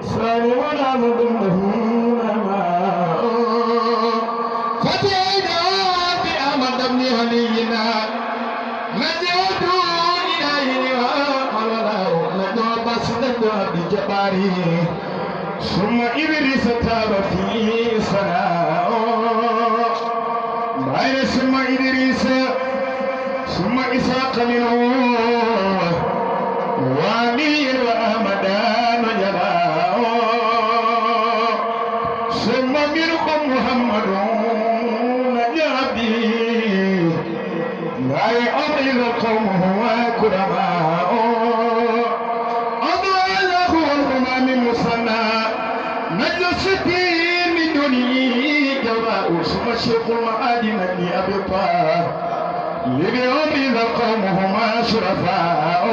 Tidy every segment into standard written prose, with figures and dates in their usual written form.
سالمنا مدنهما فتينا بأمد بن هلينا نجد إلينا ندعو بس ندعو بجباري ثم إبليس تاب في سناء بعد ثم إدريس ثم إسحاق منه وعلي وأحمدان جلاء ثم منكم محمد نجابي لا يأمر القوم هو كرماء أضاله الأمام المصنع نجستي من دوني جواء ثم شيخ المعادن لأبي طه لبيوم إذا القوم هما شرفاء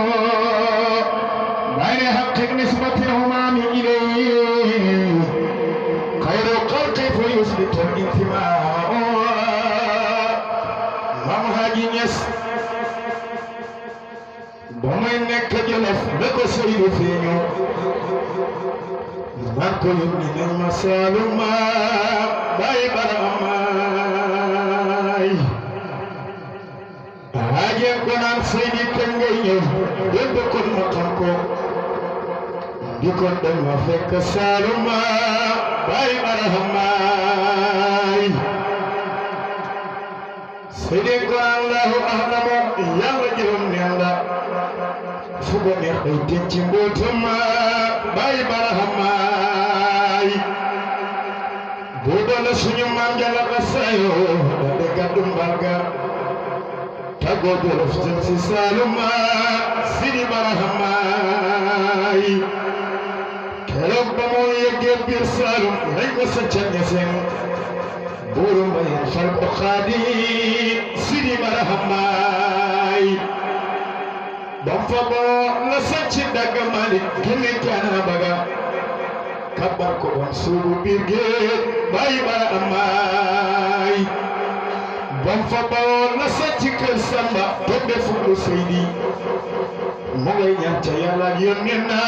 بين حق نسبة الهمام إليه خير الخلق فيثبت الانتماء ممهاجي نس بمي نك جلف بكو سيد فينيو نكو يمين المسالما باي براماي Haji konan seydi kengay ñew dëgg kon ma xam ko di kon dem ma fekk Saluma bay arahamaay seydi ko Allahu ahlamu yàlla jërum neen la fu ko neex day denc mbootam bay barahamaay bu doon suñu maam jalla ka sayo da gàddu mbalga تقول في سالما سيدي برهماي كلام بمو يجيب بيرسالم ريكو سجن يسين بورم بين فرق خادي سيدي برهماي بمفبو نسجن دق مالك كني كان بغا كبر كون سوبو بيرجي باي برهماي bam fa bawoon na sàcc kër Samba tombe fukk Seydi mu ngay ñaan ca Yàlla yónnee na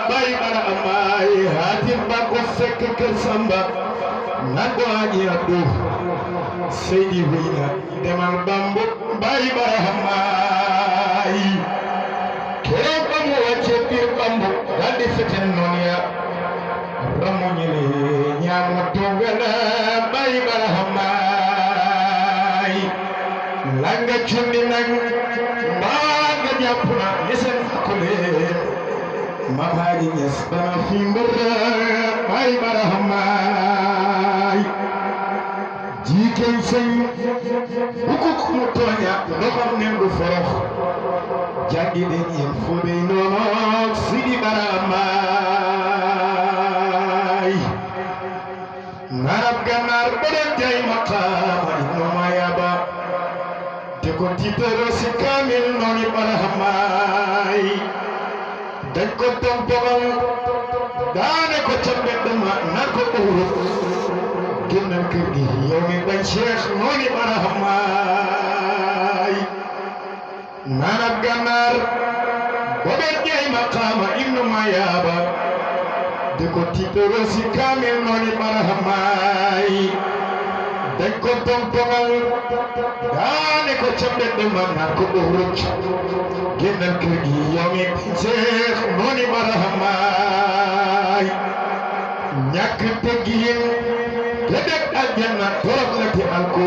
bàyyi bara amaay haatim ba ko fekk kër Samba nan ko aji Abdu Seydi wéy na demal Bambu bàyyi bara amaay keroog ba mu wàcce biir Bambu daal di feten noonu ya ramu ñile ñaamu tongana bàyyi bara amaay langa cundi nag mbaa nga jàpp na ñesen fakule Mamadi Ñas bana fi mbër bay barahamaay jiikey sëñ bu ko mu tooña ndoxam nen du forox jàngi den yem fobey noonoog sidi barahamaay narab gànnaar ba doon jay maqaama inno ma yaba te ko tiitaro si kaamil nooni barahamaay dañ ko tompogal daane ko ca mbedd ma nar ko uuru génnal kër gi yow mi bañ Cheikh nooni barahamaay narab gànnaar ba doon jay maqaama inno ma yaba de ko tiitaro si kaamil nooni barahamaay dañ ko tompogal daane ko ca mbedd ma nar ko uruc génnal kër gi yow mi Seex nooni barahamaay ñàkk teggin te dëkk aljanna torop la ti alko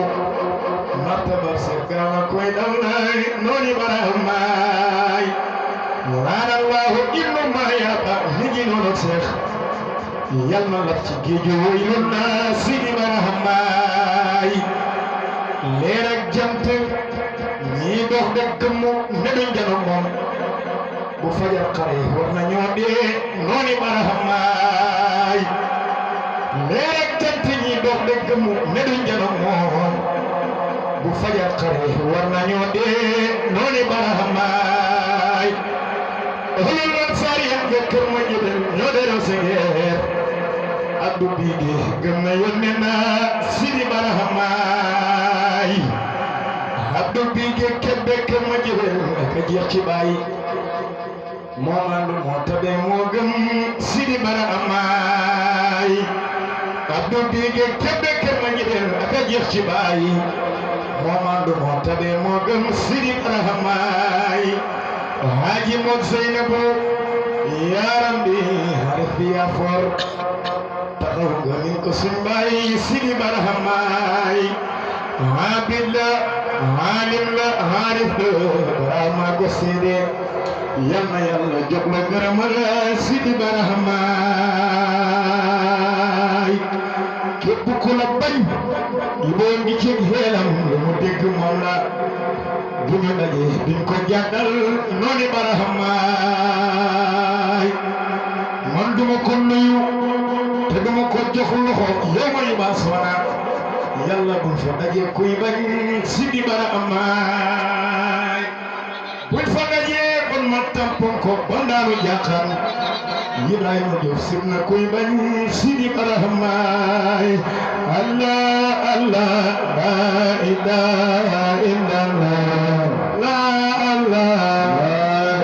martaba Seex gaama koy daw nay nooni barahamaay Allahu inna ma yaba mi ngi noonu Seex yal na laf ci géeju woylu naa sidi barahamaay leer ak jant ñii dox dëkk mu ne duñ jano moom bu fajar xare war nañoo dee nooni barahamaay leer ak jant ñii dox dëkk mu ne duñ jano moom bu fajar xare war nañoo dee nooni barahamaay Hulul Ansari ak kër ma jëbel ñoo dero sengeer Abdu Biige gëm na yónnee na Sidi Barahamaay Abdu Biige kebbe kër ma jëbel ak jeex ci baay moo andu moo tabe moo gëm Sidi Barahamaay Abdou Bigué kébbe kër ma ñibel ak a jeex ci bàyyi moo mandu moo tabe moo gën Sidi Barahamaay Haaji Mod Zeynabu yaaram bi xarit bi yaa for taxaw nga min ko suñ bàyyi Sidi Barahamaay abid la alim la xaarif la Barahama ko seede yal na yàlla jox la gërëmal Sidi Barahamaay képp ku la bañ boo ngi ci xeelam lu mu dégg moom la bu ñu dajee duñ ko jàddal noonu Barahamaay man duma ko nuyu te duma ko jox loxo yow ma yu baas wana yàlla buñ fa dajee kuy bañ Sidi Barahamaay buñ fa dajee bon ma tampon ko ba ndaanu jàqan Ibrahima Diouf sib na kuy bañ Sidi Barahamaay Allah Allah la ilaha illallah la Allah la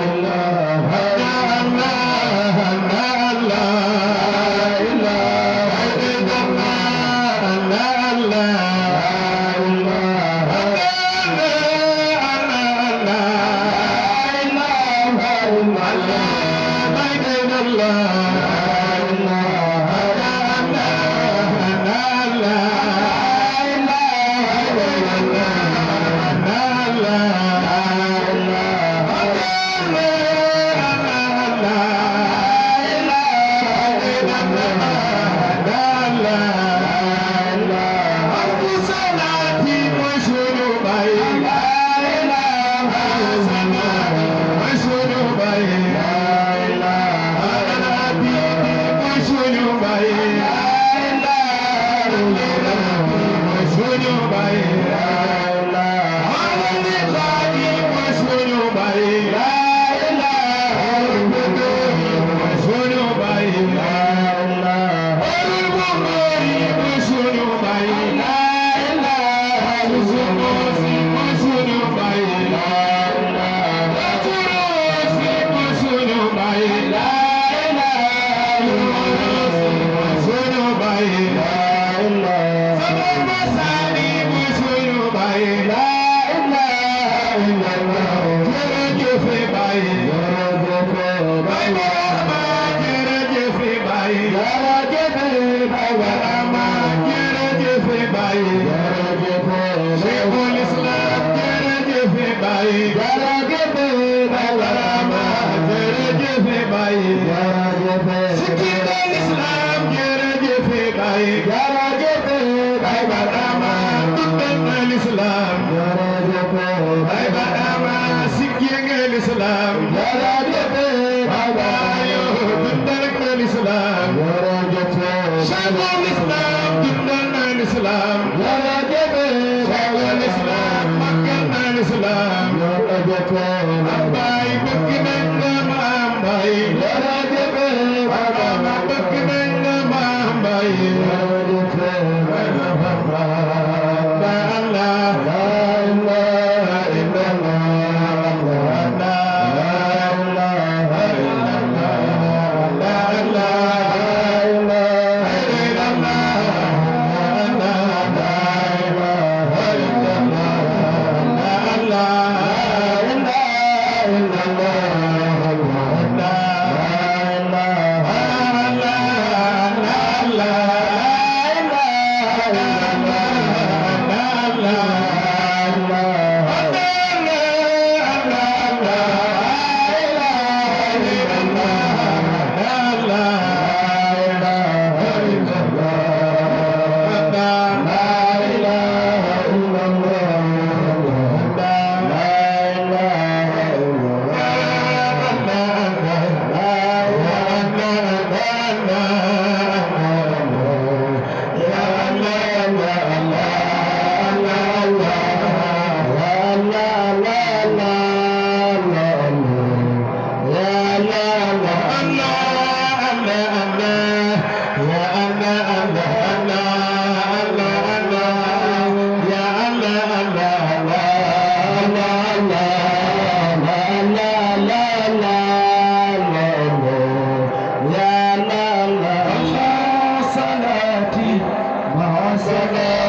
ilaha Sene